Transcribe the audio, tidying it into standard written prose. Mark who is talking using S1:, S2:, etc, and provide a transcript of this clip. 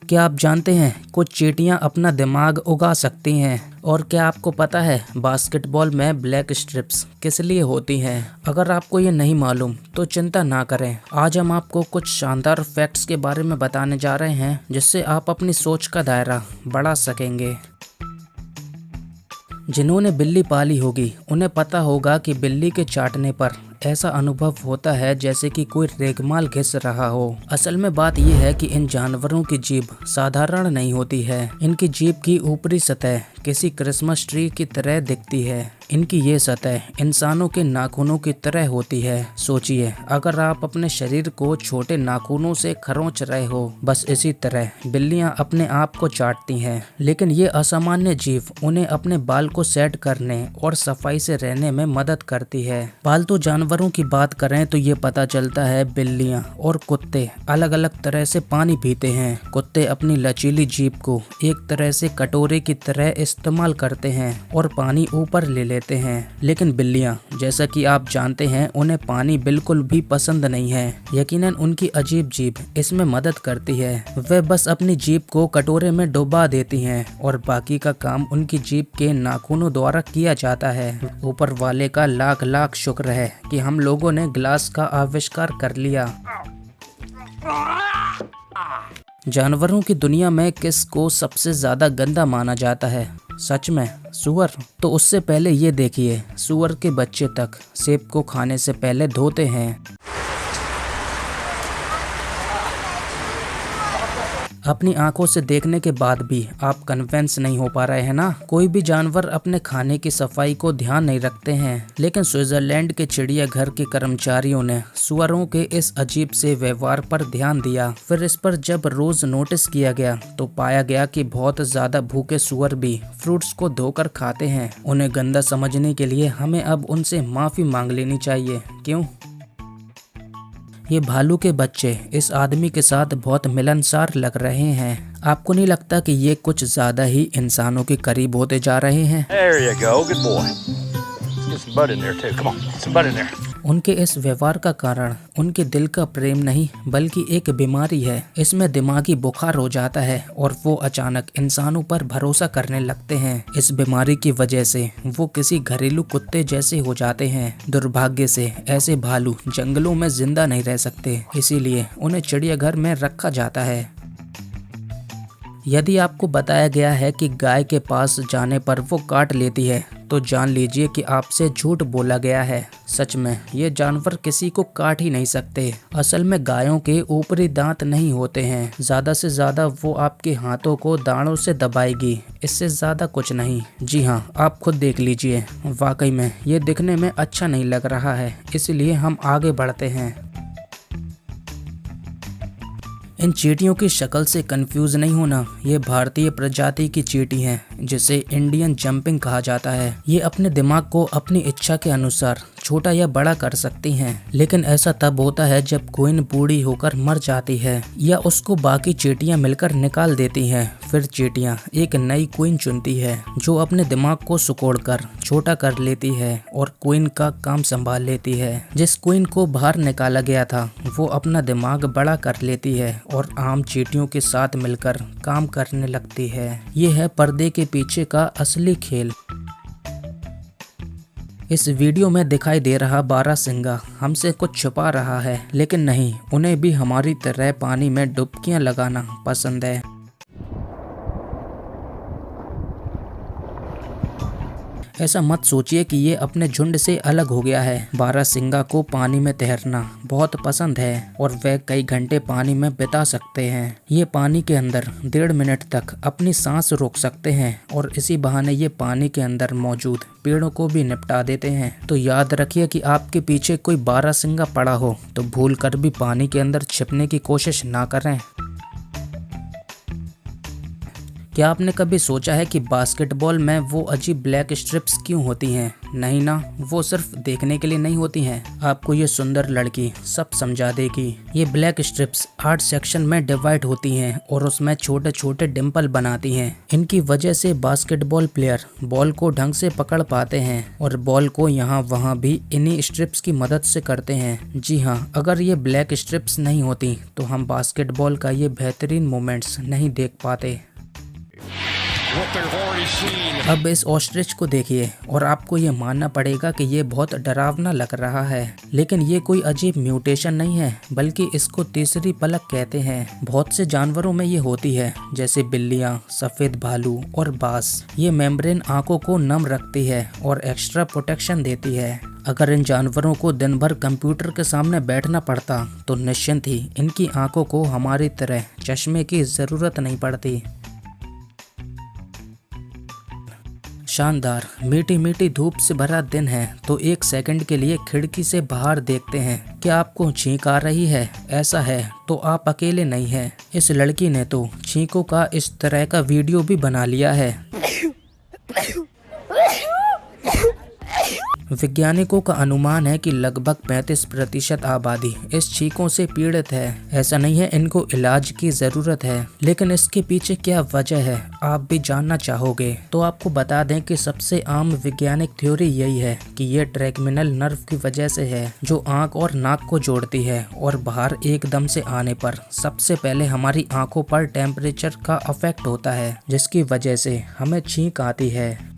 S1: क्या आप जानते हैं कुछ चींटियां अपना दिमाग उगा सकती हैं? और क्या आपको पता है बास्केटबॉल में ब्लैक स्ट्रिप्स किस लिए होती हैं? अगर आपको ये नहीं मालूम तो चिंता ना करें। आज हम आपको कुछ शानदार फैक्ट्स के बारे में बताने जा रहे हैं जिससे आप अपनी सोच का दायरा बढ़ा सकेंगे। जिन्होंने बिल्ली पाली होगी उन्हें पता होगा कि बिल्ली के चाटने पर ऐसा अनुभव होता है जैसे कि कोई रेगमाल घिस रहा हो। असल में बात यह है कि इन जानवरों की जीभ साधारण नहीं होती है। इनकी जीभ की ऊपरी सतह किसी क्रिसमस ट्री की तरह दिखती है। इनकी ये सतह इंसानों के नाखूनों की तरह होती है। सोचिए, अगर आप अपने शरीर को छोटे नाखूनों से खरोंच रहे हो, बस इसी तरह बिल्लियां अपने आप को चाटती हैं। लेकिन ये असामान्य जीभ उन्हें अपने बाल को सेट करने और सफाई से रहने में मदद करती है। पालतू जानवरों की बात करें तो ये पता चलता है बिल्लियां और कुत्ते अलग अलग तरह से पानी पीते हैं। कुत्ते अपनी लचीली जीभ को एक तरह से कटोरे की तरह इस्तेमाल करते हैं और पानी ऊपर ले लेते हैं। लेकिन बिल्लियां, जैसा कि आप जानते हैं, उन्हें पानी बिल्कुल भी पसंद नहीं है। यकीनन उनकी अजीब जीभ इसमें मदद करती है। वे बस अपनी जीभ को कटोरे में डुबा देती हैं और बाकी का काम उनकी जीभ के नाखूनों द्वारा किया जाता है। ऊपर वाले का लाख लाख शुक्र है कि हम लोगों ने ग्लास का आविष्कार कर लिया। जानवरों की दुनिया में किस को सबसे ज्यादा गंदा माना जाता है? सच में सूअर? तो उससे पहले ये देखिए, सूअर के बच्चे तक सेब को खाने से पहले धोते हैं। अपनी आंखों से देखने के बाद भी आप कन्विंस नहीं हो पा रहे हैं ना? कोई भी जानवर अपने खाने की सफाई को ध्यान नहीं रखते हैं, लेकिन स्विट्जरलैंड के चिड़ियाघर के कर्मचारियों ने सुअरों के इस अजीब से व्यवहार पर ध्यान दिया। फिर इस पर जब रोज नोटिस किया गया तो पाया गया कि बहुत ज्यादा भूखे सुअर भी फ्रूट्स को धोकर खाते हैं। उन्हें गंदा समझने के लिए हमें अब उनसे माफी मांग लेनी चाहिए। क्यों? ये भालू के बच्चे इस आदमी के साथ बहुत मिलनसार लग रहे हैं। आपको नहीं लगता कि ये कुछ ज्यादा ही इंसानों के करीब होते जा रहे हैं?
S2: There you go, good boy. Get some butt in there too. Come on, get some butt in there.
S1: उनके इस व्यवहार का कारण उनके दिल का प्रेम नहीं बल्कि एक बीमारी है। इसमें दिमागी बुखार हो जाता है और वो अचानक इंसानों पर भरोसा करने लगते हैं। इस बीमारी की वजह से वो किसी घरेलू कुत्ते जैसे हो जाते हैं। दुर्भाग्य से ऐसे भालू जंगलों में जिंदा नहीं रह सकते, इसीलिए उन्हें चिड़ियाघर में रखा जाता है। यदि आपको बताया गया है कि गाय के पास जाने पर वो काट लेती है तो जान लीजिए कि आपसे झूठ बोला गया है। सच में ये जानवर किसी को काट ही नहीं सकते। असल में गायों के ऊपरी दांत नहीं होते हैं। ज्यादा से ज्यादा वो आपके हाथों को दांतों से दबाएगी, इससे ज्यादा कुछ नहीं। जी हाँ, आप खुद देख लीजिए। वाकई में ये दिखने में अच्छा नहीं लग रहा है, इसलिए हम आगे बढ़ते हैं। इन चींटियों की शक्ल से कंफ्यूज नहीं होना, ये भारतीय प्रजाति की चींटी हैं जिसे इंडियन जंपिंग कहा जाता है। ये अपने दिमाग को अपनी इच्छा के अनुसार छोटा या बड़ा कर सकती हैं, लेकिन ऐसा तब होता है जब क्वीन बूढ़ी होकर मर जाती है या उसको बाकी चींटियां मिलकर निकाल देती हैं। फिर चींटियां एक नई क्वीन चुनती है जो अपने दिमाग को सिकोड़कर छोटा कर लेती है और क्वीन का काम संभाल लेती है। जिस क्वीन को बाहर निकाला गया था वो अपना दिमाग बड़ा कर लेती है और आम चींटियों के साथ मिलकर काम करने लगती है। ये है पर्दे के पीछे का असली खेल। इस वीडियो में दिखाई दे रहा बारहसिंगा हमसे कुछ छुपा रहा है, लेकिन नहीं, उन्हें भी हमारी तरह पानी में डुबकियां लगाना पसंद है। ऐसा मत सोचिए कि ये अपने झुंड से अलग हो गया है। बारहसिंगा को पानी में तैरना बहुत पसंद है और वह कई घंटे पानी में बिता सकते हैं। ये पानी के अंदर 1.5 मिनट तक अपनी सांस रोक सकते हैं और इसी बहाने ये पानी के अंदर मौजूद पेड़ों को भी निपटा देते हैं। तो याद रखिए कि आपके पीछे कोई बारहसिंगा पड़ा हो तो भूल कर भी पानी के अंदर छिपने की कोशिश ना करें। क्या आपने कभी सोचा है कि बास्केटबॉल में वो अजीब ब्लैक स्ट्रिप्स क्यों होती हैं? नहीं ना, वो सिर्फ देखने के लिए नहीं होती हैं। आपको ये सुंदर लड़की सब समझा देगी। ये ब्लैक स्ट्रिप्स 8 सेक्शन में डिवाइड होती हैं और उसमें छोटे छोटे डिम्पल बनाती हैं। इनकी वजह से बास्केटबॉल प्लेयर बॉल को ढंग से पकड़ पाते हैं और बॉल को यहाँ वहाँ भी इन्हीं स्ट्रिप्स की मदद से करते हैं। जी हाँ, अगर ये ब्लैक स्ट्रिप्स नहीं होती तो हम बास्केटबॉल का ये बेहतरीन मोमेंट्स नहीं देख पाते। अब इस ऑस्ट्रिच को देखिए और आपको ये मानना पड़ेगा कि ये बहुत डरावना लग रहा है, लेकिन ये कोई अजीब म्यूटेशन नहीं है, बल्कि इसको तीसरी पलक कहते हैं। बहुत से जानवरों में ये होती है, जैसे बिल्लियाँ, सफेद भालू और बास। ये मेम्ब्रेन आंखों को नम रखती है और एक्स्ट्रा प्रोटेक्शन देती है। अगर इन जानवरों को दिन भर कंप्यूटर के सामने बैठना पड़ता तो निश्चिंत ही इनकी आंखों को हमारी तरह चश्मे की जरूरत नहीं पड़ती। शानदार मीठी मीठी धूप से भरा दिन है तो एक सेकंड के लिए खिड़की से बाहर देखते हैं। क्या आपको छींक आ रही है? ऐसा है तो आप अकेले नहीं हैं। इस लड़की ने तो छींकों का इस तरह का वीडियो भी बना लिया है। वैज्ञानिकों का अनुमान है कि लगभग 35% आबादी इस छींकों से पीड़ित है। ऐसा नहीं है इनको इलाज की जरूरत है, लेकिन इसके पीछे क्या वजह है आप भी जानना चाहोगे। तो आपको बता दें कि सबसे आम वैज्ञानिक थ्योरी यही है कि ये ट्रैगमिनल नर्व की वजह से है, जो आंख और नाक को जोड़ती है और बाहर एकदम से आने पर सबसे पहले हमारी आंखों पर टेम्परेचर का इफेक्ट होता है, जिसकी वजह से हमें छींक आती है।